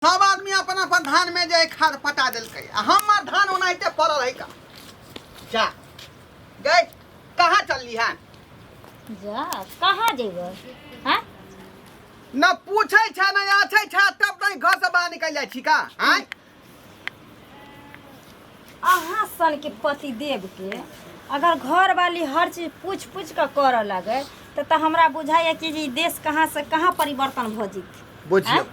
सब आदमी अपन अपन धान में जे खाद पटा दिलकै हमार धान ओनाहिते पड़ल है का जा गए कहाँ चलली है जा कहाँ जेबै हैं न पूछे छ न आछे छ तब नहीं घर से बाहर निकल जाय छी का हैं अहाँ सन के पति देव के अगर घर वाली हर चीज पूछ पूछ के करऽ लगे तो हमरा बुझाइए कि जे देश कहाँ से कहाँ परिवर्तन भ जित बुझियो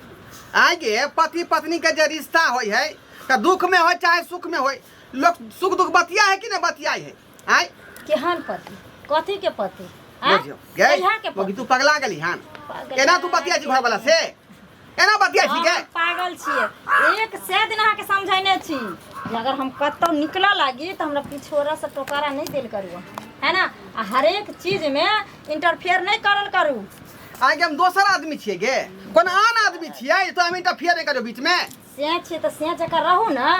आगे पति पत्नी के जे रिश्ता होय है त दुख में हो चाहे सुख में होय लोग सुख दुख बतिया है कि न बतियाई है हैं केहन पति कथी के पति बुझियो गए मगी तू पगला गेली हन एना तू बतिया छी घर वाला से एना बतिया छी के पागल छिए एक से दिन अहाँ के समझाइने छी अगर हम कतौ निकला लागी तो हमरा पिछोरा से टोकरा नहीं देल करू है ना हर एक चीज में इंटरफेयर नहीं करल करू आगे हम दोसर आदमी छिए गे कोन आन आदमी छिए तो हम इंटरफेयर नहीं करो बीच में से छिए तो से जका रहू ना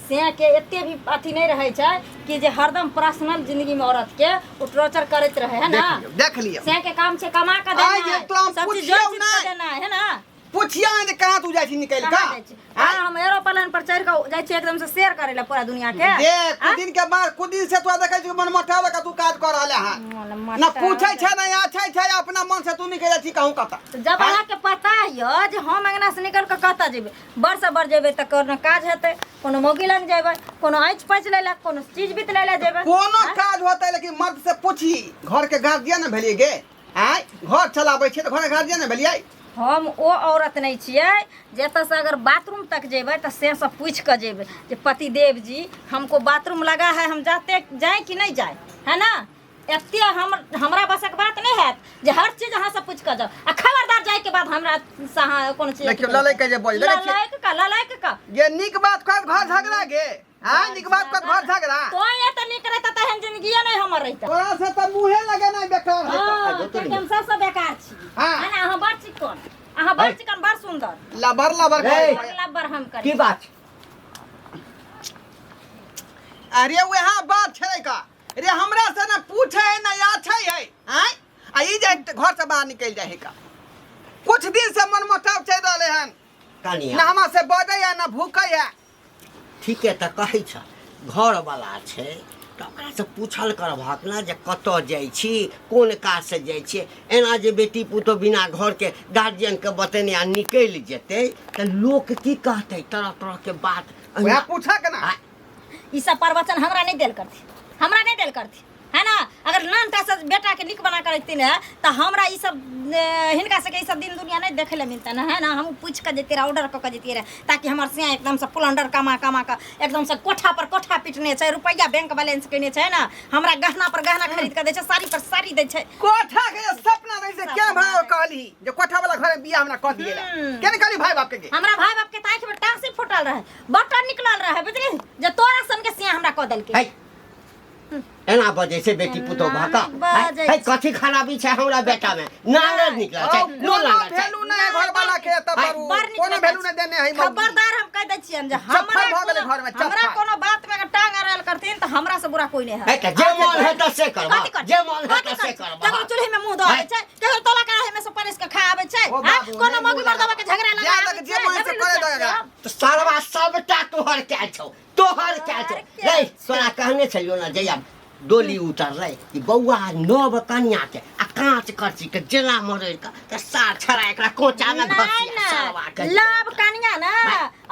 से के एते भी अथी नहीं रहे छै कि जे हरदम पर्सनल जिंदगी में औरत के वो टॉर्चर करत रहे है ना देख लियो से के काम छै कमा के देना आगे तो हम सब चीज पूछियो जोड़ देना है ना पूछिया जे कहां तू जाय छी निकल का हां हम एरोप्लेन पर चढ़ के जाय छी एकदम से शेयर करे ला पूरा दुनिया के देख कुछ दिन के बाद कुछ दिन से तू देखै छी मन मठावे का तू काज कर रहले हां ना पूछै छै ना आछै छै अपना मन से तू निकल छी कहूं कता जब अहाँ के पता है जे हम अंगना से निकल के कता जेबे बर से बर जेबे त कोनो काज हेतै कोनो मोगी लग जेबे कोनो आँच पच लेला कोनो चीज बीत लेला जेबे कोनो काज होतै लेकिन मर्द से पूछी घर के गार्जियन भेलिए गे आय घर चलाबै छै त घर के गार्जियन भेलिए हम ओ औरत नहीं छिए जेत से अगर बाथरूम तक जेबे तो से सब पूछ के जेबे जे पति देव जी हमको बाथरूम लगा है हम जाते जाए कि नहीं जाए है ना एते हमरा बसक बात नहीं है जे हर चीज अहाँ से पूछ के जाओ आ खबरदार जाए के बाद हमरा कौन चीज देखियो ललै के जे बोल ललायक का ये निक बात कर घर झगड़ा गे हां निक बात कर घर झगड़ा तो ये त निक रहता त हम जिंदगी नहीं हमर रहता तोरा से त मुहे लगे नहीं बेकार है हम सब बेकार छी है ना अहाँ बड़ चिकन अहाँ बड़ चिकन बड़ सुंदर लबर हम कर की बात अरे वहाँ बात छै का रे हमरा से ना पूछे है ना आछै है हैं आ ई जे घर से बाहर निकल जाए है का कुछ दिन से मन मुटाव चल रहले हन कनिया ना हमरा से बड़े है ना भूखे है ठीक है त कहै छ घर वाला छै त ओकरा से पूछल कर भाकना जे कत जाय छी कोन काज से जाय छी एना जे बेटी पुतो बिना घर के गार्जियन के बतेने आ निकल जेते त लोग की कहते तरह तरह के बात वह पूछा के ना ई सब प्रवचन हमरा नहीं देल करती है ना अगर नानटा से बेटा के निक बना करती है तो हमरा ई सब हिनका से के ई सब दिन दुनिया नहीं देखे ले मिलता ना है ना हम पूछ के देते ऑर्डर क के देती रहे ताकि हमर से एकदम से पुलंडर कमा के एकदम से कोठा पर कोठा पिटने छै रुपया बैंक बैलेंस केने छै ना हमरा गहना पर गहना खरीद के दे छै साड़ी पर साड़ी दे छै कोठा के सपना नहीं से क्या भाई कहली जे कोठा वाला घर में बियाह हमरा क दिएला केने कहली भाई बाप के हमरा भाई बाप के ताख में टांसी फुटल रहे बटन निकलल रहे बुझली जे तोरा सन के सिया हमरा क देल के एना बजे से बेटी पुतो भाका है कथी खराबी छै हमरा बेटा में नांगर निकला छै नो लागल छै भेलू नहीं घर वाला के त करू कोनो भेलू नहीं देने है खबरदार हम कह दै छियन जे हमरा कोनो बात में टांग अड़ल करथिन त हमरा से बुरा कोई नहीं है है जे मन है त से करबा जे मन है त से करबा ककरो चूल्ही में मुंह धोए छै ककरो तोला कढ़ाई में से परिस के खावे छै कोनो मौगी मर्दवा के झगड़ा लगा जे मन से करे देगा तो सारवा सबटा तोहर क्या छौ रे सोना कहने छलियो ना जया डोली उतरलै कि बौआ नव कन्या के आ कांच करची के जेना मरे का त सार छरा एकरा कोचा में घसी सारवा के लाभ कन्या ना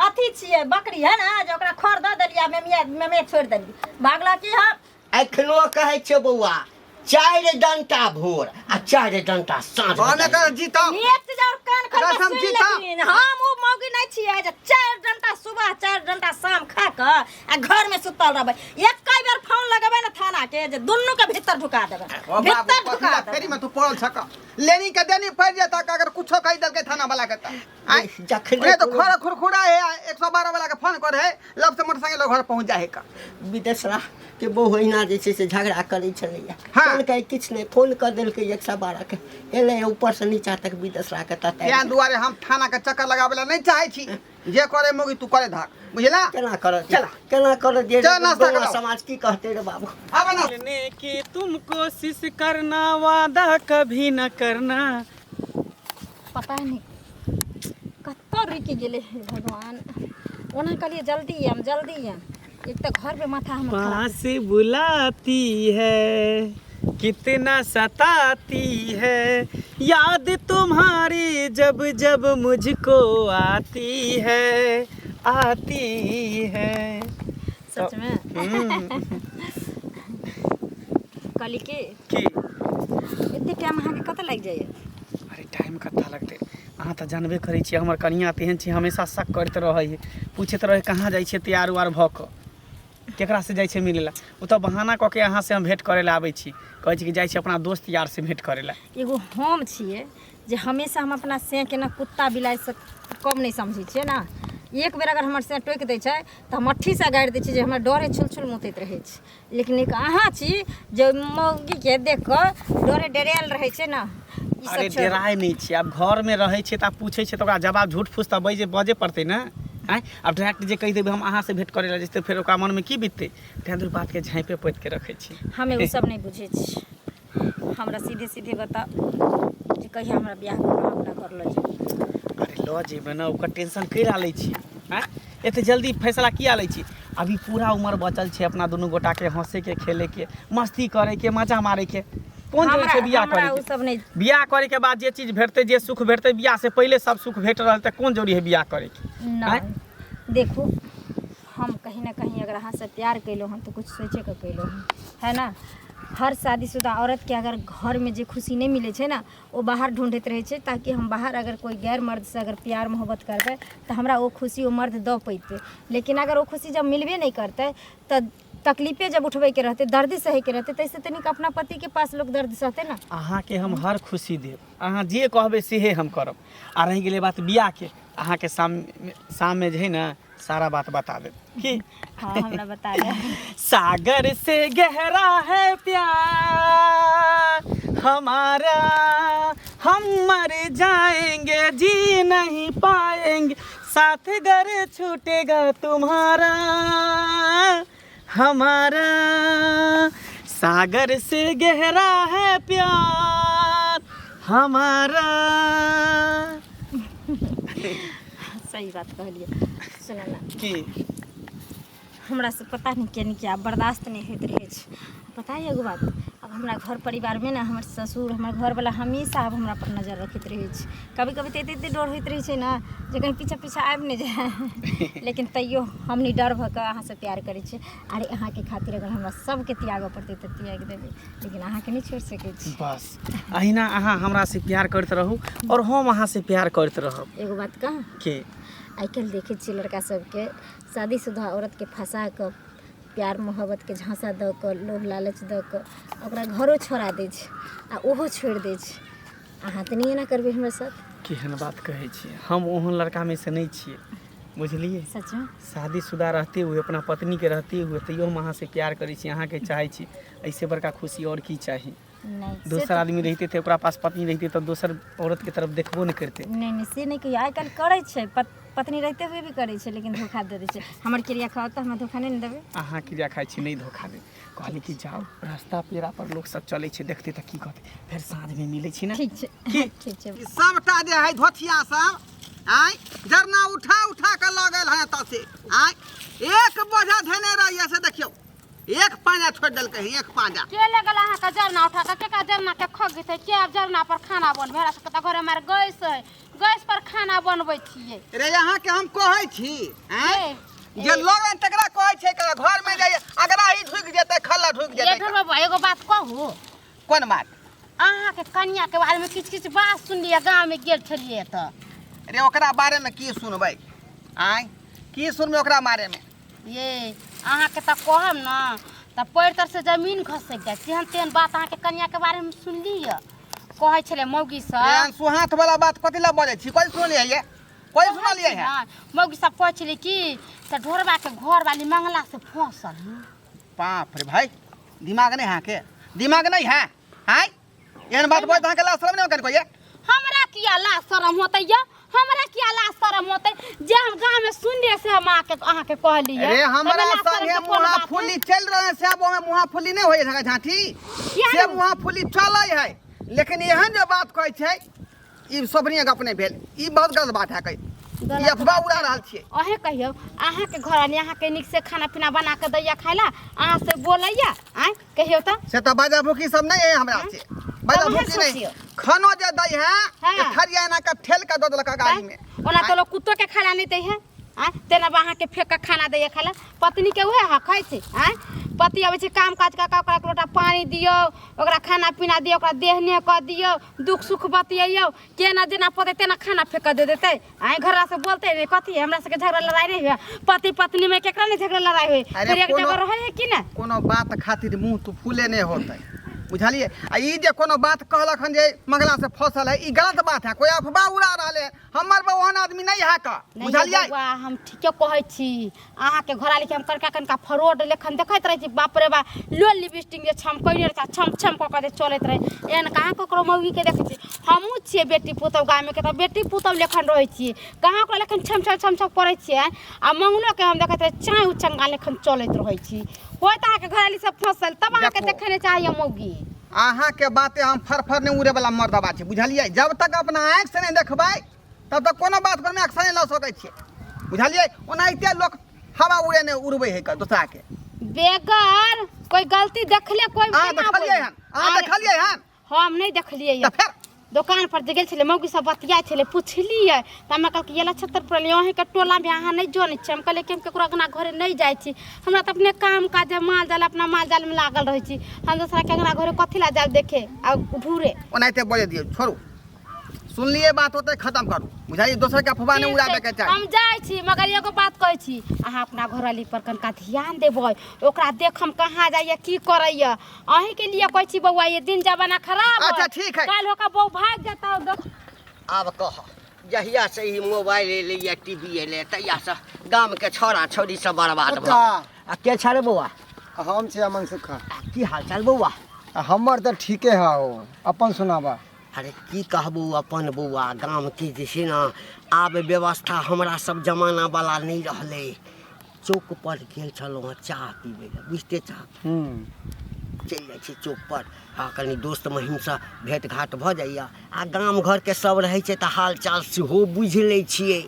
अथी छिए बकरी है ना जे ओकरा खर द देलिया में छोड़ देली भागला की हम एखनो कहै छै बौआ 4 डंटा भोर आ 4 डंटा साँझ भने कर जीता एक जर कान खोल के सुन लेकिन हम उ मौगी नहीं छिए जे 4 डंटा सुबह 4 डंटा शाम खा के आ घर में सुतल रहबै एक कई बेर फोन लगेबै ना थाना के जे दुन्नु के भीतर ढुका देबै भीतर ढुका देबै फेरी में तू पड़ल छक लेनी के देनी पड़ जाता अगर कुछो कह देल के थाना वाला के आई जखने तो घर खुरखुरा है 112 वाला के फोन करे लब से मोटरसाइकिल घर पहुंच जाए का विदेशरा के बहुना जे से झगड़ा करै छलैया फोन के किछ नहीं फोन कर देल के 112 के एले ऊपर से नीचा तक विदेशरा के तते या दुआरे हम थाना के चक्कर लगावेला नहीं चाहे छी जे करे मोगी तू करे धाक बुझला केना कर जे समाज की कहते रे बाबू अब ना करने की तुम कोशिश करना वादा कभी न करना पता नहीं कत्तो और रुक गेले हे भगवान। ओना कहलिए जल्दी आम एक तो घर पे माथा हम पास बुलाती है कितना सताती है याद तुम्हारी जब जब मुझको आती है सच में कली के इतने टाइम अहाँ के कतऽ लग जाइए? अरे टाइम कत्ता लगते अहाँ तऽ जानबे करै छियै हमर कनिया तेहन छै हमेशा शक करैत रहै पूछैत रहे कहाँ जाइ छियै तैयार उयार भऽ कऽ केकरा से जाइ छै मिलै ला ओ तऽ बहाना कऽ के अहाँ से हम भेंट करे ला आबै छी कहै छी कि जाइ छी अपना दोस्त यार से भेंट करे ला। एगो हम छियै जे हमेशा हम अपना से के ना कुत्ता बिलाई से कम नहीं समझै छियै ना। एक बेर अगर हमर से टोकि दै छै तऽ हम अट्ठी से गाड़ि दै छी जे हमरा डरे छुल मुतैत रहै छै। लेकिन एक अहाँ छी जे मौगी के देख कऽ डरे डरायल रहै छै ना। अरे डराय नहीं छी अब घर में रहे छै तऽ पूछे छै तऽ ओकरा जवाब झूठ फूस तऽ बजे पड़तै ना। आँय अब डायरेक्ट जे कहि देबै हम अहाँ से भेंट करे ला जेतै फिर ओकरा मन में की बीततै तेँ दूर बात के झाँपे पोति के रखै छी। हमें वो सब नहीं बुझे छी हमरा सीधे सीधे बता जे कहिया हमरा बियाह अपना घर ल जाए। अरे लो जेबै ना ओकर टेंशन कइला लै छी। आँय एते जल्दी फैसला किया लै छी? अभी पूरा उम्र बचल छै अपना दुनू गोटा के हंसे के खेले के मस्ती करे के मजा मारे के। कौन जरूरी छै बियाह करे के? सब नहीं बियाह करे के बाद जे चीज भेटतै जे सुख भेटतै बियाह से पहले सब सुख भेट रहल तऽ कोन जरूरी है बियाह करे के? नहीं देखो हम कहीं ना कहीं अगर अहाँ से प्यार कैलो हम तो कुछ सोचे के कैलो हम है ना। हर शादीशुदा औरत के अगर घर में जो खुशी नहीं मिले छै ना वो बाहर ढूंढत रहे छै ताकि हम बाहर अगर कोई गैर मर्द से अगर प्यार मोहब्बत करबै तो हमरा वो खुशी वो मर्द दऽ पैते। लेकिन अगर वो खुशी जब मिलबे नहीं करते तो तकलीफे जब उठबे के रहते दर्द सहे के रहते तैसे तनिक अपना पति के पास लोग दर्द सहते ना। अहाँ के हम हर खुशी देब अहाँ जे कहबै सेहे हम करब। आ रही गेलै बात बियाह के अहाँ के शाम में जे है ना सारा बात बता देब की। हाँ हमरा बता दे। सागर से गहरा है प्यार हमारा हम मर जाएंगे जी नहीं पाएंगे साथ घर छूटेगा तुम्हारा हमारा। सागर से गहरा है प्यार हमारा। सही बात कहलिए। सुना ना की हमरा से पता नहीं क्या बर्दाश्त नहीं होते रहे छै। पता है एगो बात अब हमरा घर परिवार में ना हमर ससुर हमर घर वाला हमेशा अब हमरा पर नजर रखत रहे छै। कभी कभी तो एते डर होइत रहे छै ना जे कहीं पीछे पीछे आबि नहीं जाए। लेकिन तैयो हमनी डर भऽ कऽ अहाँ से प्यार करै छै। अरे अहाँ के खातिर अगर हमरा सबके त्याग पड़तै तऽ त्याग देबै लेकिन अहाँ के नहीं छोड़ सकै छी। बस अहिना अहाँ हमरा से प्यार करते रहू और हम अहाँ से प्यार करते रहब। एगो बात कह के आइ काल्हि देखै छियै लड़का सबके शादीशुदा औरत के फंसा कऽ प्यार मोहब्बत के झांसा दऽ कऽ लोभ लालच दऽ कऽ ओकरा घरो छोड़ा दै छै आ ओहो छोड़ि दै छै। अहाँ तऽ नहीं ना करबै हमरा साथ? केहन बात कहै छियै हम ओहन लड़का में से नहीं छियै बुझलिए। सच में शादीशुदा रहते हुए अपना पत्नी के रहते हुए तैयो हम अहाँ से प्यार करै छी अहाँ के चाहै छी ऐसे बड़का खुशी और की चाही? नहीं दोसर आदमी रहते थे ओकरा पास पत्नी रहती तो दोसर औरत के तरफ देखबो नहीं करते। नहीं से नहीं कहिए आइ काल्हि करै छै पत्नी रहते हुए भी करे छै लेकिन धोखा दे दै छै। हमर क्रिया खाओ तऽ हमरा धोखा नहीं देबै? अहाँ क्रिया खाइ छी नहीं धोखा दे कहली कि जाओ रास्ता पेड़ा पर लोग सब चलै छै देखते तऽ की कहते फिर साँझ में मिलै छी ना। ठीक छै ठीक छै। ई सबटा जे है धोथिया सब आय जरना उठा के लऽ गेल है एतऽ से आय एक बोझा धेने रहिए से देखियो एक पांजा छोड़ देलकै है एक पांजा के ले गेल अहाँ के जरना उठा के का जरना के खग गई के अब जरना पर खाना बनबे हमरा सबके त घरे मार गैस है गैस पर खाना बनबै छियै। रे यहाँ के हम कहै छी आय जे लोग तकरा कहै छै कि घर में जाइए अगरा ही ढुक जेतै खल्ला ढुक ये जेतै। ढोल बाबा एगो बात कहू कोन बात? अहाँ के कन्या के बारे में किछ बात सुनलिए गांव में गेल छलिए त रे ओकरा बारे में की सुनबै आय की सुनबै ओकरा बारे में? ये अहाँ के त कहब न त पैर तर से जमीन खसक जाय केहन तेहन बात अहाँ के कन्या के बारे में सुनलिए कहै छले मौगी सब सुहाथ वाला बात कथि ला बोलै छी कोई सुनलिए ये कोई सुनलिए है? मौगी सब कहै छले कि त ढोरबा के घर वाली मंगला से फंसल। बाप रे भाई दिमाग नहीं है के दिमाग नहीं है हाय एहन बात बोल अहाँ के ला शरम नहीं कर कोई? हमरा किया ला शरम होतै या हमरा किया ला शरम होतै जे हम गांव में सुनले से हम अहाँ के कहली है। अरे हमरा संगे मुहा फुली चल रहे हैं सब में मुहा फुली नहीं होय है झांटी से मुहा फुली चलै है लेकिन एहन जो बात कहै छै ई सोभनिया गप नहीं भेल ई बहुत गलत बात है कई ई अफवाह उड़ा रहल छियै। अहे कहियो अहाँ के घर आनी अहाँ के निक से खाना पीना बना के दैया खाइला अहाँ से बोलैया आय कहियो त से तो बाजा भूखी सब नहीं है हमरा से। बाजा तब भूखी नहीं सोचियो। खानो जे दै है हाँ। के थरिया एना के ठेल के दो देलक गाड़ी में। ओना तो लोग कुत्तो के खाना नहीं दै है आय तेना अहाँ के फेंक के खाना दैया खाइला पत्नी के उहे हक है छै आय पति आबै छै काम काज का ओकरा एक लोटा पानी दियो ओकरा खाना पीना दियो ओकरा देहने क दियो दुख सुख बतियौ केना जेना पते तेना खाना फेंक दे देतै आय घररा से बोलते रे कथी हमरा से के झगड़ा लड़ाई नहीं हुआ पति पत्नी में केकरा नहीं झगड़ा लड़ाई हुई अरे फिर एक कोनो- जगह रहे है कि ना कोनो बात खातिर मुंह तो फूले नहीं होतै बुझलिए। आ ई जे कोनो बात कहलक हन जे मंगला से फसल है ई गलत बात है। कोई अफवाह उड़ा रहले है। हमर बहन आदमी नहीं है का बुझलिए। बउआ हम ठीके कहै छी अहाँ के घोड़ा लिखे हम करका कनका फ्रॉड लेखन देखैत रहे छी बाप रे बा लो लिपस्टिक जे छम कइने रहे छम छम क के चलैत रहे एन कहाँ ककरो मौगी के देखै छी हमहू छिए बेटी पुतौ गाम में के त बेटी पुतौ लेखन रहै छी कहाँ को लेखन छम छम छम छम पड़ै छी आ मंगलो के हम देखैत रहे चाय उचंगा लेखन चलैत रहै छी होय त अहाँ के घोड़ा सब फसल तब अहाँ के देखो। देखै ने चाहिए मौगी अहाँ के बातें हम फरफर नहीं उड़े वाला मर्दबा छै बुझलिए। जब तक अपना आँख से नहीं देखबै तब तक कोनो बात पर में एक्शन नहीं ल सकै छियै बुझलिए। ओनाहिते लोग हवा उड़े नहीं उड़बै है का दूसरा के। बेगर कोई गलती देखले कोई अहाँ केना देखलिए हन अहाँ अरे, देखलिए हन हम नहीं देखलिए तो फिर दुकान पर जे गेल छले मौगी सब बतियाय छले पुछलिए त हमरा कहल कि येला 76 पर लियो है के टोला में अहाँ नहीं जोने छी हम कहले कि हम केकरो अंगना घरे नहीं जाय छी हमरा त अपने काम काज माल जाल अपना माल जाल में लागल रहै छी हम दूसरा के अंगना घरे कथि ला जाब देखे आ घूरे ओनाहिते बोले दियो छोड़ू सुनलिए बात होते खत्म करू बुझाइए। दोसर के अफवाह नहीं उड़ाबे के चाहिए। हम जाय छी मगर एगो बात कहै छी अहाँ अपना घरवाली पर कनका ध्यान देबै ओकरा देख हम कहाँ जाइए की करैया अहीं के लिए कहै छी बउआ ये दिन जमाना खराब है। अच्छा, ठीक है। काल होका बहू भाग जाता देख आब कह जहिया से ही मोबाइल एले या टीवी एले तहिया से गाम के छोरा छोरी सब बर्बाद भ आ के छारे बौआ हम छी अमन सुखा की हाल चाल बौआ हमर तो ठीके है हो अपन सुनाबा अरे की कहबू अपन बौआ गाम के जे छै ना आब व्यवस्था हमरा सब जमाना वाला नहीं रहले। चौक पर गेल छलहुँ चाह पीबे ले बुझते चाह चलि जाइ छी चौक पर आ कनी दोस्त महिम से भेंट घाट भऽ जाइया आ गाम घर के सब रहै छै तऽ हाल चाल सेहो बुझि लै छियै।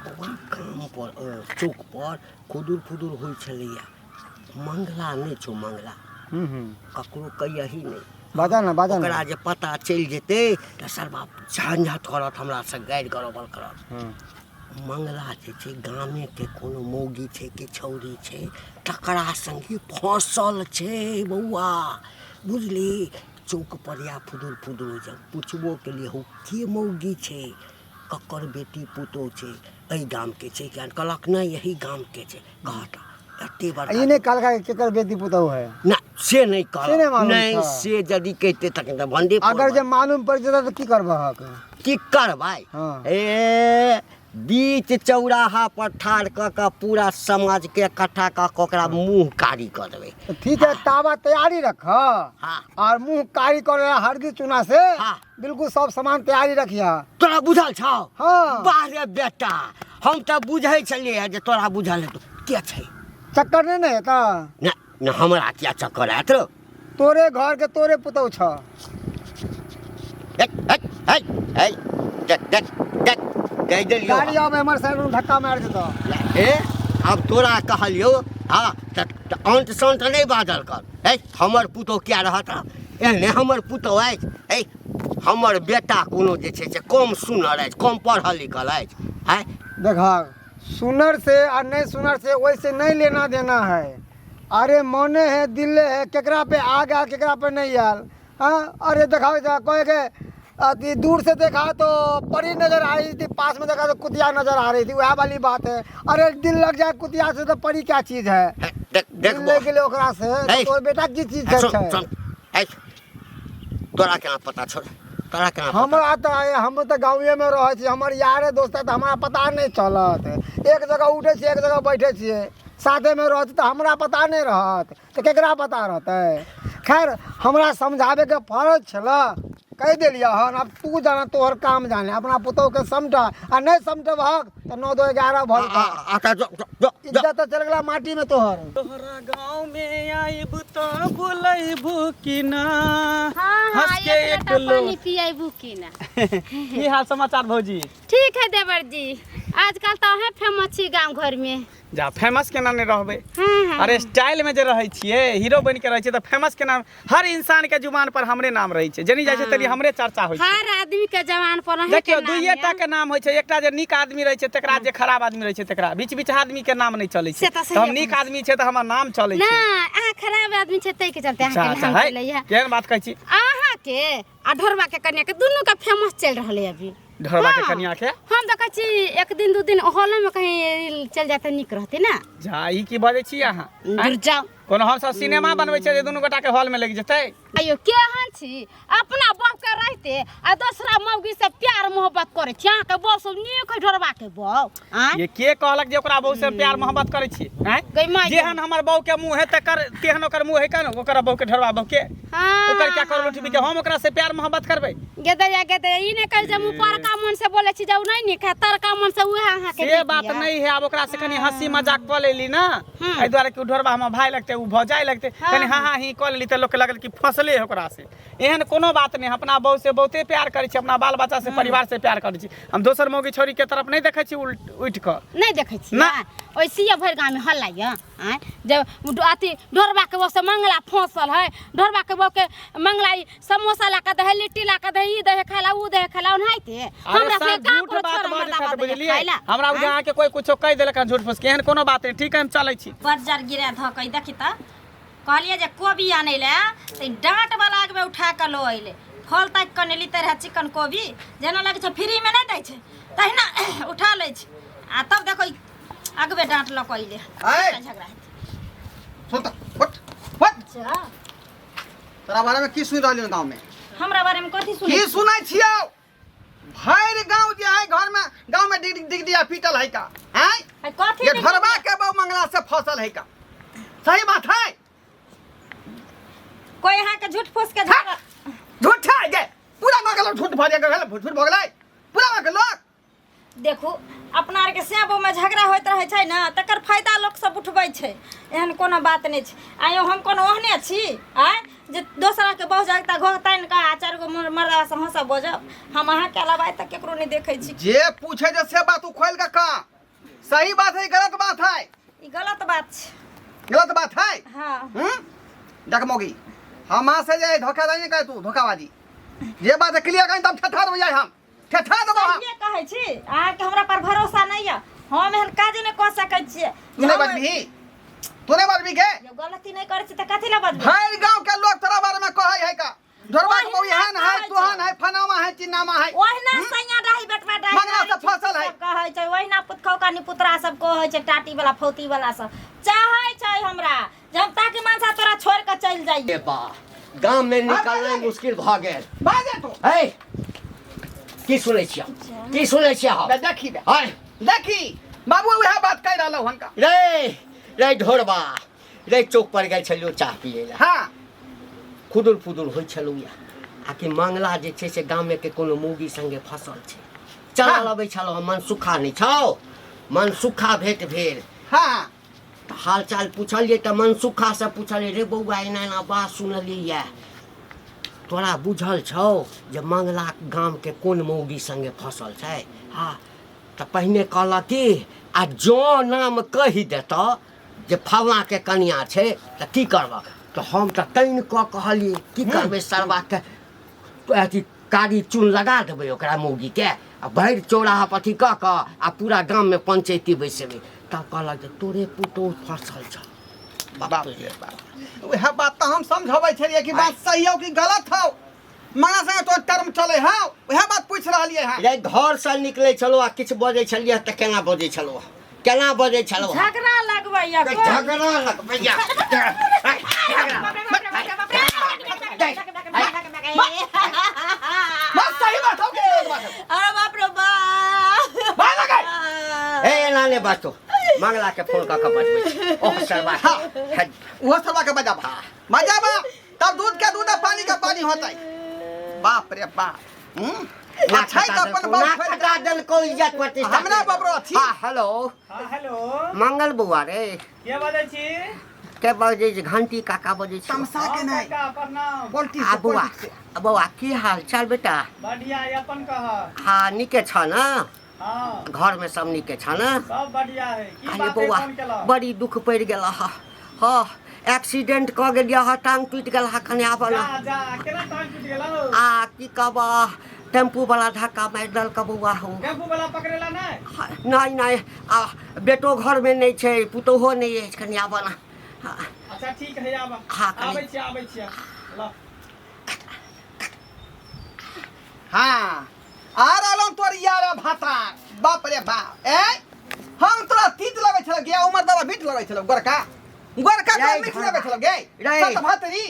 बौआ गाम पर चौक पर खुदुर खुदुर होइ छलैया मंगला नहि छौ मंगला ककरो कहियही नहीं बाजा ना ओकरा जे पता चलि जेतै तऽ सरबा झंझट करत हमरा से गारि गरोबल करत। मंगला जे छै गामे के कोनो मौगी छै कि छौरी छै तकरा संगे फसल छै बौआ बुझली। चौक पर या फुदुर फुदुर जब पूछबो के लिए हो के मौगी छै ककर बेटी पुतोह छै एहि गाम के छै क्या कहलक नहीं यही गाम के छै कहता एते बड़ा ये नहीं काल का केकर बेटी पुतौ है ना से नहीं से नहीं कह मालूम नहीं था। से यदि कहते तक तो बंदे अगर जब मालूम पड़ जेता तो की करबा की करबै हाँ। ए बीच चौराहा पर ठाड़ क के पूरा समाज के इकट्ठा क के ओकरा मुंह कारी कर देबै। तो ठीक है तावा तैयारी रख हाँ और मुंह कारी कर हरगी चूना से हाँ। बिल्कुल सब सामान तैयारी रखिया तोरा बुझल छौ हाँ। बारे बेटा हम तो बुझै छलिए जे तोरा बुझल है तो के छै चक्कर नहीं है ता ना ना हमरा क्या चक्कर है तो तोरे घर के तोरे पुतौ छ देख देख देख कह देलियो गाड़ी आवे हमर साइड में धक्का मार देता ए अब तोरा कहलियो हाँ त अंत संत नहीं बादल कर ए हमर पुतोह क्या रहत एहने हमर पुतोह अछि ए हमर बेटा कोनो जे छै से कम सुनर अछि कम पढ़ल लिखल अछि है देखा सुनर से और नहीं सुनर से वैसे नहीं लेना देना है। अरे मने है दिले है केकरा पे आ गया केकरा पे नहीं आयल हाँ। अरे देखा कहे के अति दूर से देखा तो परी नजर आ रही थी पास में देखा तो कुतिया नजर आ रही थी वह वाली बात है। अरे दिल लग जाए कुतिया से तो परी क्या चीज है देख देख दिल के लिए ओकरा से है। तो बेटा की चीज सुन है सुन ए तोरा केना पता छोड़ तोरा केना पता हमरा तो हम तो गाँवे में रहे छी हमर यारे दोस्त है तो हमारा पता नहीं चलत एक जगह उठे छी एक जगह बैठे छिए साथे में रहत तो हमरा पता नहीं रहत तो केकरा पता रहते। खैर हमरा समझावे के फर्ज छला कह दिलिया हन अब तू जाना तोहर काम जाने अपना पुतोह के समझा आ नहीं समझे भग तो 9 2 11 भर का आता जो जो जो इज्जत तो चल गला माटी में तोहर तोहरा गाँव में आइब तो बुलाइबू कि ना हाँ हंस हाँ के एक एक लोटा लो पानी पियाबू की ना की हाल समाचार भौजी ठीक है देवर जी आजकल तो है फेमस छी गांव घर में। जा फेमस केना नहीं रहबे। हाँ। अरे स्टाइल में जे रहे छिए हीरो बन के रहे छिए तो फेमस के नाम हर इंसान के जुबान पर हमरे नाम रहे छे जनी जाय छे तनी हमरे चर्चा होय छे। हर आदमी के जवान पर है देखियो दुइये टा के नाम होय छे एकटा जे नीक आदमी रहे छे तकरा जे खराब आदमी रहे छे तकरा बीच बीच आदमी के नाम नहीं चले छे। तो हम नीक आदमी छे तो हमर नाम चले ना छे। आ खराब आदमी छे तै के चलते अहाँ के अच्छा नाम है चले है। केहन बात कहै छी। अहाँ के आ ढोरबा के कन्या के दुनू का फेमस चल रहले अभी। ढोरबा के हाँ। कन्या के हम देखै छी एक दिन दू दिन हॉल में कहीं चल जाते निक रहते ना। जा ई की बजै छी अहाँ। दूर जाओ कोनो हम सब सिनेमा बनबै छे जे दुनू गोटा के हॉल में लग जेतै। अयो केहन छी अपना बाप के रहते आ दूसरा मौगी से प्यार मोहब्बत करे छी। अहाँ के बौ सब नीक है ढोरबा के बौ। ये के कहलक जे ओकरा बहू से प्यार मोहब्बत करे छी। गई माई जेहन हमर बहू के मुंह है तकर तेहन ओकर मुंह है कन ओकरा बहू के ढोरबा बहू के हाँ। ओकर क्या करलो ठीक के हम ओकरा से प्यार मोहब्बत करबै। गेदया गेदया ई ने कह जे मुंह पर का मन से बोले छी जाऊ नहीं निक है तर का मन से उहे अहाँ के से बात नहीं है। अब ओकरा से कनी हंसी मजाक क लेली ना एहि दुआरे कि ढोरबा हमर भाई लगते उ भौजाई लगते कनी हाँ हाँ ही क लेली त लोग के लगल कि फसले है ओकरा से। एहन कोनो बात नहीं अपना बहू से बहुते प्यार करे छी अपना बाल बच्चा से परिवार से प्यार करे छी। हम दोसर मौगी छोरी के तरफ नहीं देखै छी उठ क नहीं देखै छी ना। ओइसिए भर गांव में हल्ला या जब अथी ढोरबा के बौ से मंगला फंसल है ढोरबा के बौ के मंगला समोसा ला के दे लिट्टी ला के दे ई दे खाला उ दे खाला ओनाइते हमरा से का झूठ बात बात बुझलिए हमरा उ जहां के कोई कुछो कह देलक झूठ फूस के एहन कोनो बात नहीं। ठीक है हम चलै छी। बजार गिरा धकै देखि त कहलिए जे कोबी आनै ले त डांट वाला आग में उठा के लो अइले फल तक कनेली तरह चिकन कोबी जेना लगे छै फ्री में नहीं दै छै तहिना उठा लै छै आ तब देखो अगबे डांट ल कइले झगड़ा सुन त फट जा तोरा बारे में की सुन रहलियो गांव में। हमरा बारे में कथि सुनै की सुनै छियो भैर गांव जे है घर में गांव में डिग दिया पीटल है का हैं है कथि ये ढोरबा के बहू मंगला से फसल है का सही बात है। कोई यहाँ के झूठ फूस के झगड़ा झूठ है गे पूरा मगल झूठ भरिया गेल झूठ भ गेलै पूरा मगल लोग देखू अपना आर के सेबो में झगड़ा होइत रहे छै ना तकर फायदा लोग सब उठबै छै एहन कोनो बात नहीं छै। आयो हम कोनो ओहने छी आय जे दोसरा के बहुत जागता घो तान का चार गो मर्दावा से हंसा बोजब हम अहाँ के अलावा तक केकरो नहीं देखै छी। जे पूछे जे से बात उ खोल के का सही बात है गलत बात है। ई गलत बात छै। गलत बात है। हां डकमोगी हमा से जे धोखाधड़ी नहीं करे तू धोखाबाजी जे बात क्लियर कहीं तब ठठा देबै हम ठठा देबो हम ये कहै छी अहाँ के हमरा पर भरोसा नहीं है हम एहन काज नहीं क सकै छी। तू नहीं बजबी तू नहीं बजबी के जो गलती नहीं करे छी त कथि ला बजबी। हर गांव के लोग तोरा बारे में कहै है का ढोरबा के बहू एहन है तुहन है फनामा है चिन्नामा है ओहिना सैया डाही बेटवा डाही मंगला से फसल है कहै छै ओहिना पुतखौका नि पुतरा सब कहै छै टाटी वाला फौती वाला सब चाहै छै हमरा जब तक मानसा तोरा छोड़ के चल जाइए। बा गांव में निकलना मुश्किल भ गेल। बाजे तो है की सुनै छियै की सुनै छियै हम देखी हाय देखी बाबू वह बात कह रहा हनका रे रे ढोरबा रे चौक पर गेल छलियो चाह पिए ला हाँ खुदुर फुदुर होइ छलौ या आकि मंगला जे छै से गाँव में के कोनो मौगी संगे फसल छै चल अबै छलो मन सुखा नहीं छौ मन सुखा भेट भेल हाँ हाल चाल पूछलिए त मन सुखा से पूछलिए रे बौआ एना एना बात सुनलिए या तोरा बुझल छौ जे मंगला गांव के कोन मौगी संगे फसल छै। हाँ त पहिने कहल कि आ जो नाम कहि देत जे फलना के कनिया छै त की करब तो हम त तैन क कहलिए की करबे सरबा के अथी कारी चून लगा देबै ओकरा मौगी के आ भरि चौराहा पथी क आ पूरा गांव में पंचायती बैसेबै तब कहलक जे तोरे पुतौह फसल छ। बाप रे बाप वह बात तो हम समझबै छलिए कि बात सही हो कि गलत हो माना संगे तो टर्म चले हाँ वह बात पूछ रहलिए हां रे घर से निकले छलो आ किछ बजै छलिए त केना बजै छलो केना बजै छलो झगड़ा लगबैया झगड़ा लगबैया बस सही बात हो कि गलत बात हो अरे बाप रे बाप भाई लगे ए एना ने बातो मंगला के फोन क बजबै ओह सरबा वो सबा के बजाबा बजाबा तब दूध के दूध पानी का पानी होतै बाप रे बाप अच्छा है तो अपन बाप खटा दल को इज्जत प्रतिष्ठा हमरा बाबरो अछि हां हेलो हेलो मंगल बुआ रे के बजै छी। के बजै छै घंटी काका बजै छै तमसा के नहीं काका प्रणाम। पॉलिटिक्स आ बुआ से बुआ की हाल चाल बेटा बढ़िया अपन कह। हाँ निके छ न हाँ घर में सब नीके छ ना? सब बढ़िया है की अरे बात है बौआ फोन केला बड़ी दुख पड़ गेला हा। हाँ एक्सीडेंट क गेलिया हा, टांग टूट गेल हा कने आबा ना। जा जा केना टांग टूट गेला हो आ की कहबा टेम्पू वाला धक्का मार दल का बौआ हो। टेम्पू वाला पकड़ेला नहीं नहीं नहीं आ बेटो घर में नहीं छै, पुतोहो नहीं है कने आबा ना। हाँ, अच्छा ठीक है आबा हाँ, कनी- आबै छी ल हाँ आ रहलो तोर यार भाता बाप रे बाप ए हम तोरा तीत लगे छल गे उमर दवा बीट लगे छल गोरका गोरका का रे मीठ घर लगे छल गे रे। सत भातरी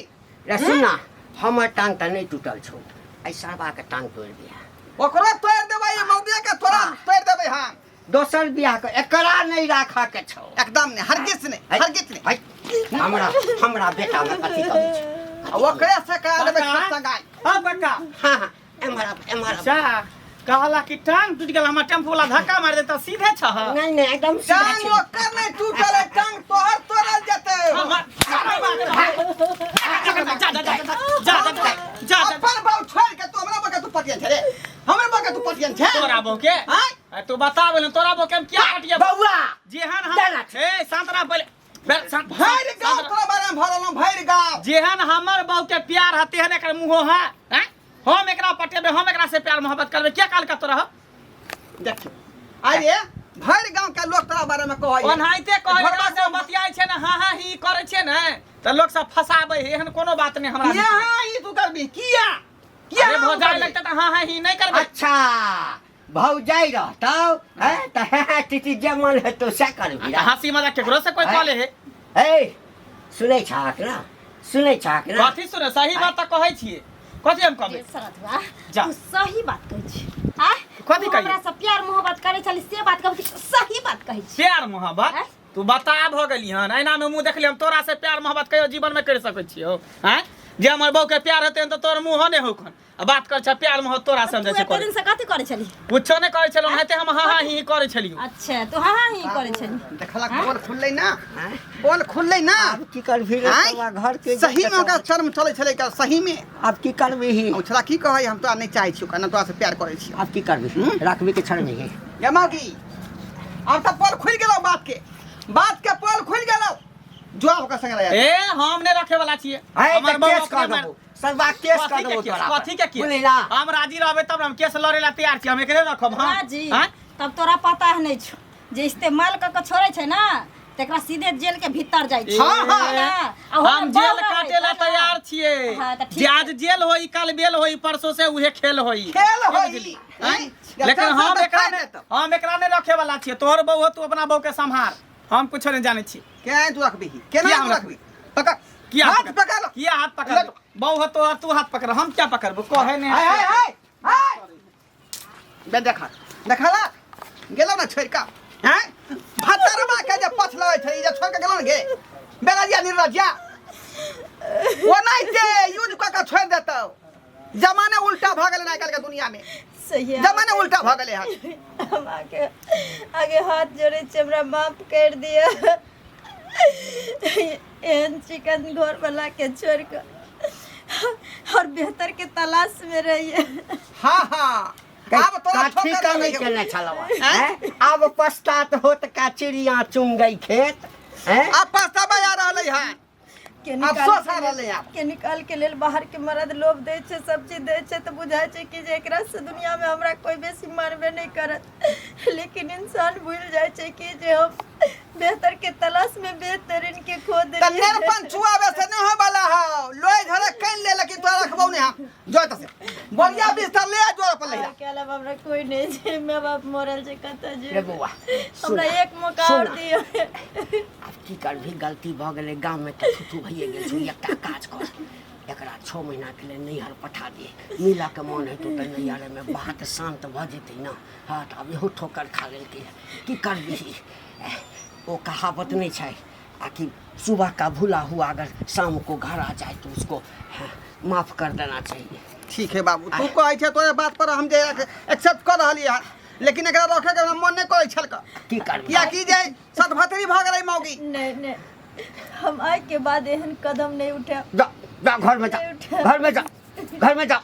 रे सुन ना हमर टांग त नहीं टूटल छौ, ऐ सरबा के टांग तोड़ दिया। ओकरो तोड़ देबै मौगिया के तोरा हाँ। तोड़ देबै हम दोसर बियाह के एकरा नहीं राखा के छौ। एकदम ने हरगिज ने हरगिज ने है हमरा बेटा में कथी कमी छै? ओकरे से कह देबै बका। संगाई हां बका हाँ हाँ एमरा अच्छा कहला कि टांग टूट गेल हमर टेम्पू वाला धक्का मार देता सीधे छ नहीं नहीं एकदम सीधा टांग छै। ओकर नहीं टूटल है टांग तोहर तोड़ल जेतै जा अपन बाऊ छोड़ के तू हमरा बका तू पटियन छै रे हमरे बका तू पटियन छै तोरा बो के हां तू बताबे न तोरा बो के हम क्या हटिए बौआ जेहन देना हम ए शांतना पहले भैर गाँव तोरा बारे में भरल भैर गाँव जेहन हमर बहू के प्यार हते हन एकर मुंहो है हैं हम एकरा पटेबे हम एकरा से प्यार मोहब्बत करबे क्या काल का तोरा देखियो आइए भैर गाँव के लोग तोरा बारे में कहै ओनाहिते कहै से बतियाइ छै न हां हां ही करै छै न त लोग सब फसाबै है एहन कोनो बात नहीं हमरा यहाँ ही तू करबी किया किया अरे भौजाई लगता त हां हां ही नहीं करबे अच्छा भौजाई रहतौ है त है टीटी जमल है तो से करबी रा। हंसी मजाक केकरो से कोई कॉले है ए सुनै छाक ना सुनै छाक ना कथी सुने सही बात त कहै छियै कथी हम कहबे सरतवा जा। तू सही बात कहै छी आ कथी कहियै? हमरा से प्यार मोहब्बत करै छली से बात कहै छी सही बात कहै छी प्यार मोहब्बत हैं? तू बता भ गेली हन एना में मुंह देखली हम तोरा से प्यार मोहब्बत कहियो जीवन में कर सकै छियो हैं जे हमर बहू के प्यार हेतै त तोर मुंह ने होखन आ बात कर छ प्यार मोहब्बत तोरा समझै तू छै एते दिन से कथी करै छली कुछो नहीं करे छलो हेते हम हां हां ही करे छलियो अच्छा तू हाँ हाँ ही करै छली देखला बोल खुललै ना बोल खुललै ना अब की करबी रे आँय? तोरा घर के सही में ओकरा शर्म चलै छलै का सही में अब की करबी ही ओ छला की कहै हम तोरा नहीं चाहै छियो कना तोरा से प्यार करै छियो अब की करबी राखबी के छड़ नहीं ये मौगी अब त पोल खुल गेलो बात के पोल खुल गेलो जो ओकर संग रह ए हम ने रखे वाला छियै हमर बहू केस कर अपने देबो सरबा केस कर देबो तोरा कथी के केस बुझली ना हम राजी रहबे तब हम केस लड़े ला तैयार छी हम एकरे रखब हां जी तब तोरा पता है नहीं छो जे इस्तेमाल क के छोड़े छै ना तेकरा सीधे जेल के भीतर जाय छै हाँ, हाँ। है ना? आ हम हमर जेल बहू काटे ला रहै, तैयार छियै हाँ, तऽ ठीक जे आज जेल होई कल बेल होई परसों से उहे खेल होई खेल होई हैं? लेकिन हम एकरा ने रखे वाला छियै तोहर बहू हो, तू अपना बहू के संभार हम कुछो नहीं जाने छी के तू रखबी केना किया तू हम रखबी पकड़ किया हाथ पकड़ लो किया हाथ पकड़ लो? बहू हो तो तू हाथ पकड़ हम क्या पकड़बो कहे ने हाय हाय हाय हाय बे देखला गेलो ना छोड़ का हैं भतरवा के जे पछ लगे छै जे छोड़ के गेलो ना गे बेराजिया निर्लज्जा वो नहीं ते यूज क के छोड़ देतौ जमाने उल्टा भ गेलै ना आजकल के दुनिया में सही है। जमाने उल्टा भ गेलै हन हम आगे हाथ जोड़े छै हमरा माफ कर दिया एहन चिकन घर वाला के छोड़ कर और बेहतर के तलाश में रहिए हां हां अब तोरा काठी का नहीं ठोकर चलना छलवा हैं अब पछतात होत का चिड़िया चुन गई खेत हैं अब पछतावा आ रहलै हन के अफसोस आ रहलै आब के निकाल के लेल बाहर के मर्द लोभ दे छै सब चीज दे छै तो बुझाय छै कि जे एकरा से दुनिया में हमरा कोई बेसी मारबे नहीं करत लेकिन इंसान भूल जाय छै कि जे हम बेहतर के तलाश में बेहतरीन के खो दे त नेरपन छुआवे से नहीं हो वाला हो लोई झरे कइन ले लेकिन तोरा रखबौ नहीं हम जो त से बढ़िया बिस्तर ले जोर पर ले के अलावा हमरा कोई नहीं छै माँ बाप मरल छै कत जे रे बौआ हमरा एक मौका और दियो अब की करबी गलती भ गेलै गांव में त थुथु भइए गेल छु एकटा काज कर एकरा 6 महीना के लिए नैहर पठा दे मिला के मन हेतौ त नैहर में बात शांत भ जेतै ना हां त अब इहो ठोकर खा लेलकै की करबी वो कहावत नहीं छै कि सुबह का भूला हुआ अगर शाम को घर आ जाए तो उसको माफ कर देना चाहिए ठीक है बाबू तू कहै छै तोरे बात पर हम जे एक्सेप्ट कर रहलिए लेकिन एकरा रखे के मन नहीं करै छल का की करबी किया की जे सतभतरी भ गेलै मौगी नहीं नहीं हम आज के बाद एहन कदम नहीं उठाब जा घर में जा घर में जा घर में जा